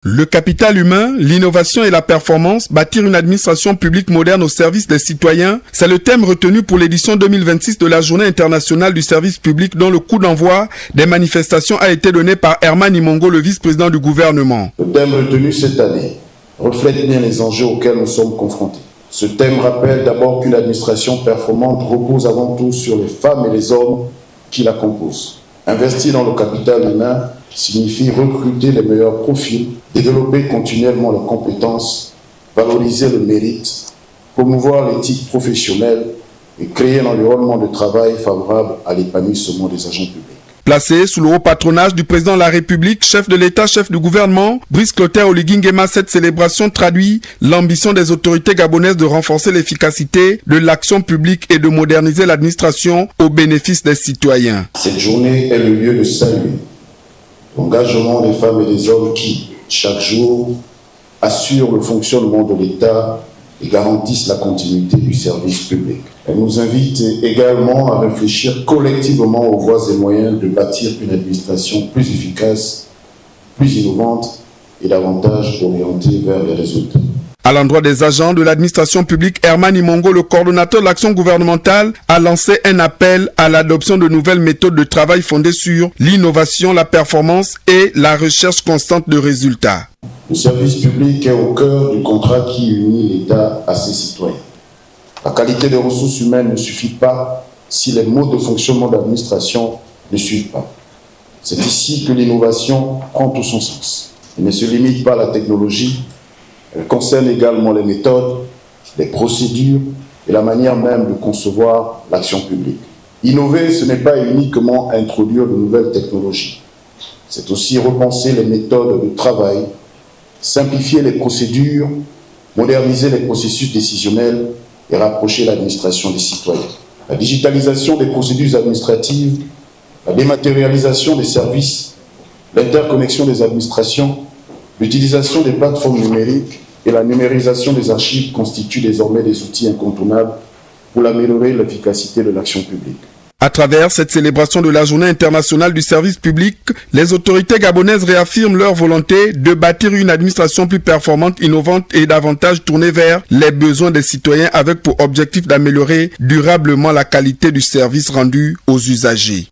Le capital humain, l'innovation et la performance, bâtir une administration publique moderne au service des citoyens, c'est le thème retenu pour l'édition 2026 de la Journée internationale du service public dont le coup d'envoi des manifestations a été donné par Herman Imongo, le vice-président du gouvernement. Le thème retenu cette année reflète bien les enjeux auxquels nous sommes confrontés. Ce thème rappelle d'abord qu'une administration performante repose avant tout sur les femmes et les hommes qui la composent. Investir dans le capital humain signifie recruter les meilleurs profils, développer continuellement les compétences, valoriser le mérite, promouvoir l'éthique professionnelle et créer un environnement de travail favorable à l'épanouissement des agents publics. Placé sous le haut patronage du président de la République, chef de l'État, chef du gouvernement, Brice Clotaire Oligui Nguema, cette célébration traduit l'ambition des autorités gabonaises de renforcer l'efficacité de l'action publique et de moderniser l'administration au bénéfice des citoyens. Cette journée est le lieu de saluer l'engagement des femmes et des hommes qui, chaque jour, assurent le fonctionnement de l'État et garantissent la continuité du service public. Elle nous invite également à réfléchir collectivement aux voies et moyens de bâtir une administration plus efficace, plus innovante et davantage orientée vers les résultats. À l'endroit des agents de l'administration publique, Herman Imongo, le coordonnateur de l'action gouvernementale, a lancé un appel à l'adoption de nouvelles méthodes de travail fondées sur l'innovation, la performance et la recherche constante de résultats. Le service public est au cœur du contrat qui unit l'État à ses citoyens. La qualité des ressources humaines ne suffit pas si les modes de fonctionnement de l'administration ne suivent pas. C'est ici que l'innovation prend tout son sens. Elle ne se limite pas à la technologie, elle concerne également les méthodes, les procédures et la manière même de concevoir l'action publique. Innover, ce n'est pas uniquement introduire de nouvelles technologies. C'est aussi repenser les méthodes de travail, simplifier les procédures, moderniser les processus décisionnels et rapprocher l'administration des citoyens. La digitalisation des procédures administratives, la dématérialisation des services, l'interconnexion des administrations, l'utilisation des plateformes numériques et la numérisation des archives constituent désormais des outils incontournables pour améliorer l'efficacité de l'action publique. À travers cette célébration de la Journée internationale du service public, les autorités gabonaises réaffirment leur volonté de bâtir une administration plus performante, innovante et davantage tournée vers les besoins des citoyens avec pour objectif d'améliorer durablement la qualité du service rendu aux usagers.